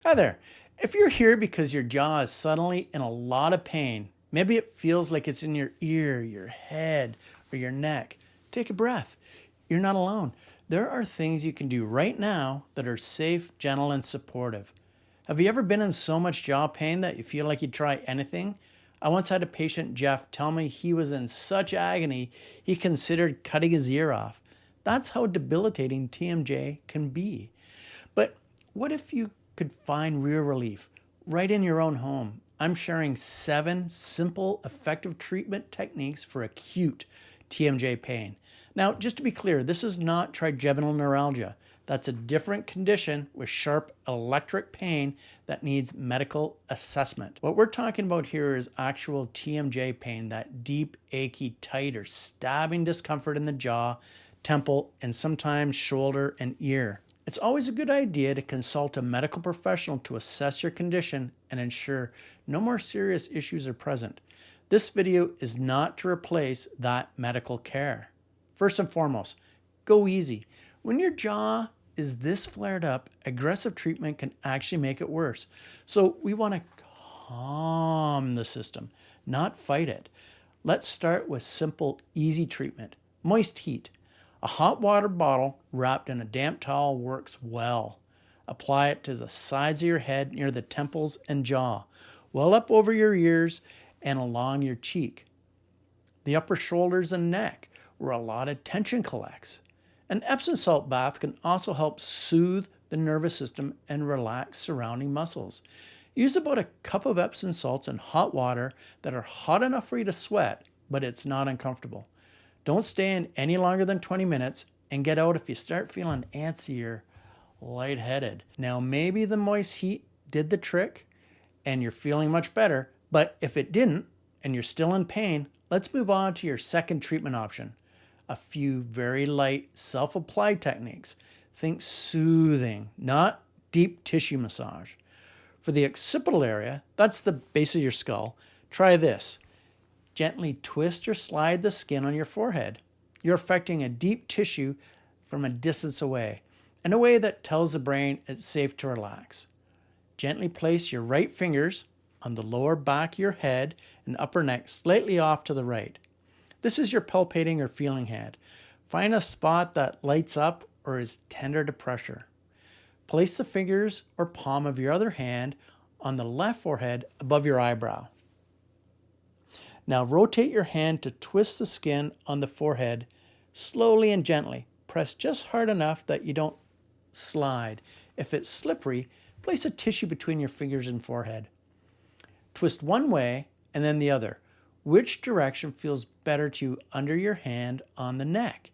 Hi there. If you're here because your jaw is suddenly in a lot of pain, maybe it feels like it's in your ear, your head, or your neck, take a breath. You're not alone. There are things you can do right now that are safe, gentle, and supportive. Have you ever been in so much jaw pain that you feel like you'd try anything? I once had a patient, Jeff, tell me he was in such agony he considered cutting his ear off. That's how debilitating TMJ can be. But what if you could find real relief right in your own home? I'm sharing 7 simple, effective treatment techniques for acute TMJ pain. Now, just to be clear, this is not trigeminal neuralgia. That's a different condition with sharp electric pain that needs medical assessment. What we're talking about here is actual TMJ pain, that deep, achy, tight, or stabbing discomfort in the jaw, temple, and sometimes shoulder and ear. It's always a good idea to consult a medical professional to assess your condition and ensure no more serious issues are present. This video is not to replace that medical care. First and foremost, go easy. When your jaw is this flared up, aggressive treatment can actually make it worse. So we want to calm the system, not fight it. Let's start with simple, easy treatment. Moist heat. A hot water bottle wrapped in a damp towel works well. Apply it to the sides of your head near the temples and jaw, well up over your ears and along your cheek, the upper shoulders and neck, where a lot of tension collects. An Epsom salt bath can also help soothe the nervous system and relax surrounding muscles. Use about a cup of Epsom salts in hot water that are hot enough for you to sweat, but it's not uncomfortable. Don't stay in any longer than 20 minutes and get out if you start feeling antsy or lightheaded. Now, maybe the moist heat did the trick and you're feeling much better, but if it didn't and you're still in pain, let's move on to your second treatment option. A few very light self-applied techniques. Think soothing, not deep tissue massage. For the occipital area, that's the base of your skull, try this. Gently twist or slide the skin on your forehead. You're affecting a deep tissue from a distance away, in a way that tells the brain it's safe to relax. Gently place your right fingers on the lower back of your head and upper neck slightly off to the right. This is your palpating or feeling hand. Find a spot that lights up or is tender to pressure. Place the fingers or palm of your other hand on the left forehead above your eyebrow. Now rotate your hand to twist the skin on the forehead slowly and gently. Press just hard enough that you don't slide. If it's slippery, place a tissue between your fingers and forehead. Twist one way and then the other. Which direction feels better to you under your hand on the neck?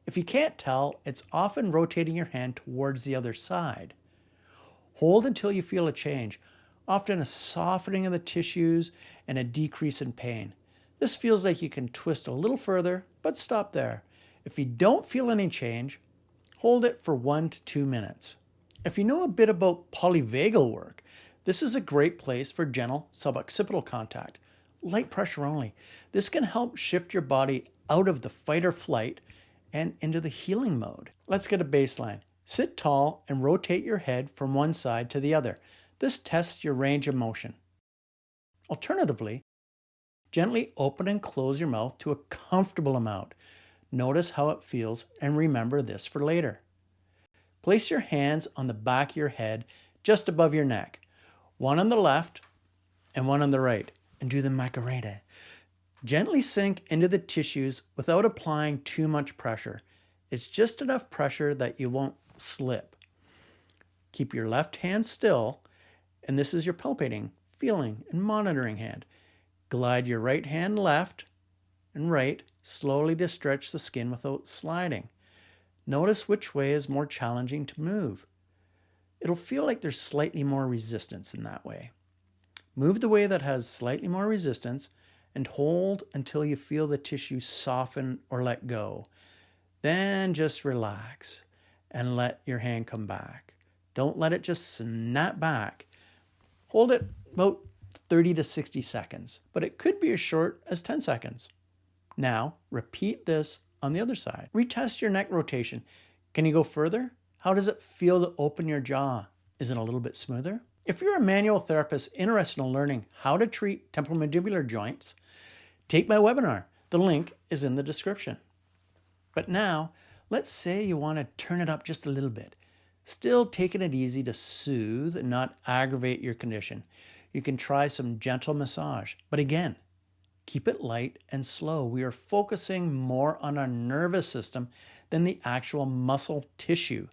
If you can't tell, it's often rotating your hand towards the other side. Hold until you feel a change, often a softening of the tissues and a decrease in pain. This feels like you can twist a little further, but stop there. If you don't feel any change, hold it for 1 to 2 minutes. If you know a bit about polyvagal work, this is a great place for gentle suboccipital contact. Light pressure only. This can help shift your body out of the fight or flight and into the healing mode. Let's get a baseline. Sit tall and rotate your head from one side to the other. This tests your range of motion. Alternatively, gently open and close your mouth to a comfortable amount. Notice how it feels and remember this for later. Place your hands on the back of your head just above your neck, one on the left and one on the right, and do the Macarena. Gently sink into the tissues without applying too much pressure. It's just enough pressure that you won't slip. Keep your left hand still, and this is your palpating, feeling, and monitoring hand. Glide your right hand left and right slowly to stretch the skin without sliding. Notice which way is more challenging to move. It'll feel like there's slightly more resistance in that way. Move the way that has slightly more resistance and hold until you feel the tissue soften or let go. Then just relax and let your hand come back. Don't let it just snap back. Hold it about 30 to 60 seconds, but it could be as short as 10 seconds. Now, repeat this on the other side. Retest your neck rotation. Can you go further? How does it feel to open your jaw? Isn't it a little bit smoother? If you're a manual therapist interested in learning how to treat temporomandibular joints, take my webinar. The link is in the description. But now, let's say you want to turn it up just a little bit. Still taking it easy to soothe and not aggravate your condition. You can try some gentle massage. But again, keep it light and slow. We are focusing more on our nervous system than the actual muscle tissue.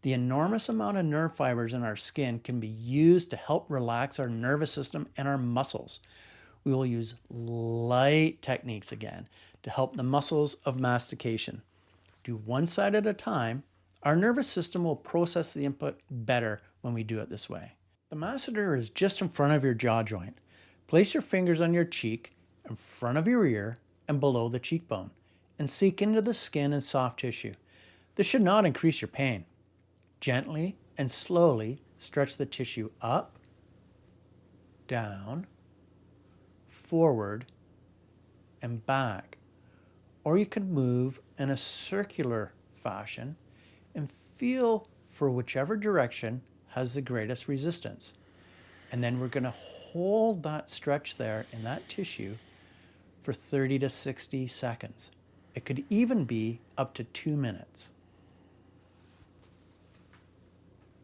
The enormous amount of nerve fibers in our skin can be used to help relax our nervous system and our muscles. We will use light techniques again to help the muscles of mastication. Do one side at a time. Our nervous system will process the input better when we do it this way. The masseter is just in front of your jaw joint. Place your fingers on your cheek, in front of your ear, and below the cheekbone, and sink into the skin and soft tissue. This should not increase your pain. Gently and slowly stretch the tissue up, down, forward, and back. Or you can move in a circular fashion and feel for whichever direction has the greatest resistance. And then we're going to hold that stretch there in that tissue for 30 to 60 seconds. It could even be up to 2 minutes.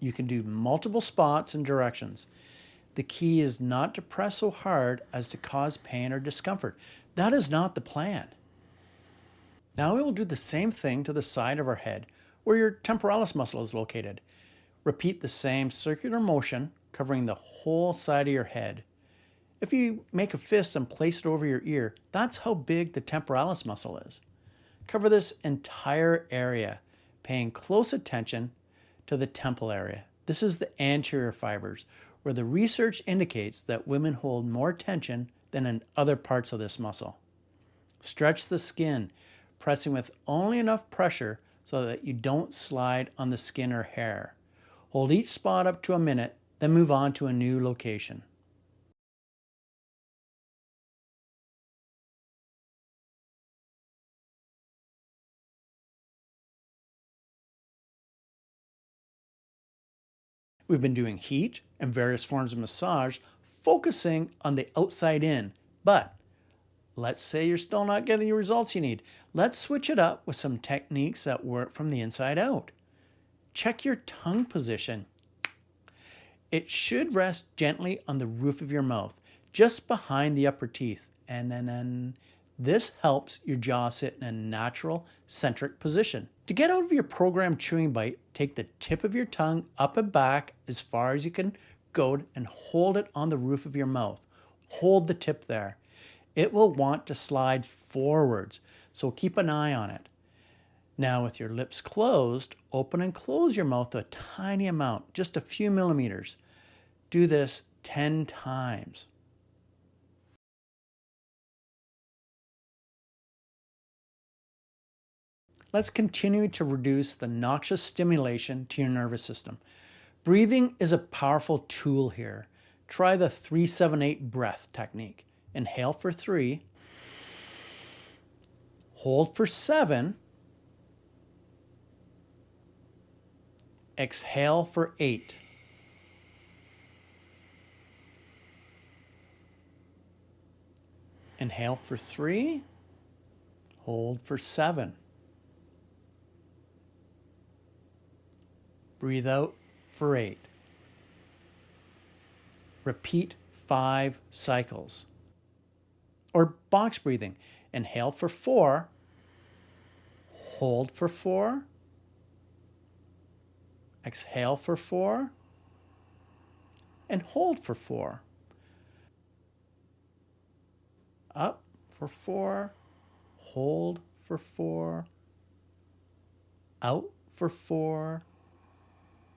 You can do multiple spots and directions. The key is not to press so hard as to cause pain or discomfort. That is not the plan. Now we will do the same thing to the side of our head where your temporalis muscle is located. Repeat the same circular motion covering the whole side of your head. If you make a fist and place it over your ear, that's how big the temporalis muscle is. Cover this entire area, paying close attention to the temple area. This is the anterior fibers, where the research indicates that women hold more tension than in other parts of this muscle. Stretch the skin, pressing with only enough pressure so that you don't slide on the skin or hair. Hold each spot up to a minute, then move on to a new location. We've been doing heat and various forms of massage, focusing on the outside in. But let's say you're still not getting the results you need. Let's switch it up with some techniques that work from the inside out. Check your tongue position. It should rest gently on the roof of your mouth, just behind the upper teeth. And then this helps your jaw sit in a natural, centric position. To get out of your programmed chewing bite, take the tip of your tongue up and back as far as you can go and hold it on the roof of your mouth. Hold the tip there. It will want to slide forwards, so keep an eye on it. Now with your lips closed, open and close your mouth a tiny amount, just a few millimeters. Do this 10 times. Let's continue to reduce the noxious stimulation to your nervous system. Breathing is a powerful tool here. Try the 3-7-8 breath technique. Inhale for 3, hold for 7, exhale for 8. Inhale for 3, hold for 7. Breathe out for 8. Repeat 5 cycles. Or box breathing. Inhale for 4, hold for 4, exhale for 4, and hold for 4. Up for 4, hold for 4, out for 4,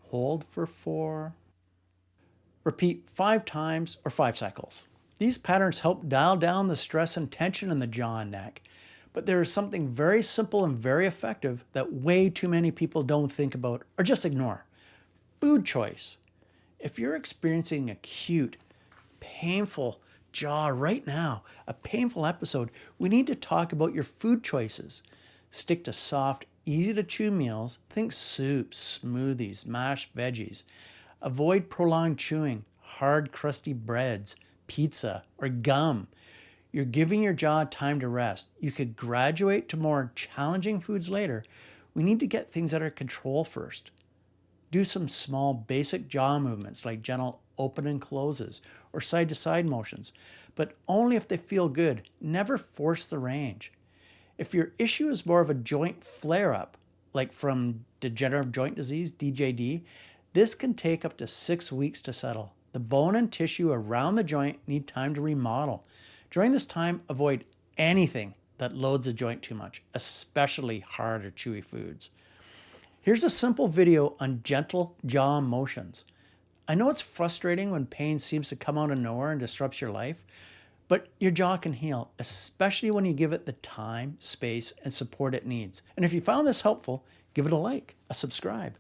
hold for 4. Repeat 5 times or 5 cycles. These patterns help dial down the stress and tension in the jaw and neck. But there is something very simple and very effective that way too many people don't think about or just ignore. Food choice. If you're experiencing acute, painful jaw right now, a painful episode, we need to talk about your food choices. Stick to soft, easy to chew meals. Think soups, smoothies, mashed veggies. Avoid prolonged chewing, hard, crusty breads, pizza, or gum. You're giving your jaw time to rest. You could graduate to more challenging foods later. We need to get things under control first. Do some small basic jaw movements like gentle open and closes or side to side motions, but only if they feel good. Never force the range. If your issue is more of a joint flare-up, like from degenerative joint disease, DJD, this can take up to 6 weeks to settle. The bone and tissue around the joint need time to remodel. During this time, avoid anything that loads the joint too much, especially hard or chewy foods. Here's a simple video on gentle jaw motions. I know it's frustrating when pain seems to come out of nowhere and disrupts your life, but your jaw can heal, especially when you give it the time, space, and support it needs. And if you found this helpful, give it a like, a subscribe.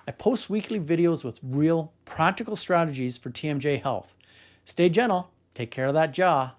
I post weekly videos with real, practical strategies for TMJ health. Stay gentle, take care of that jaw.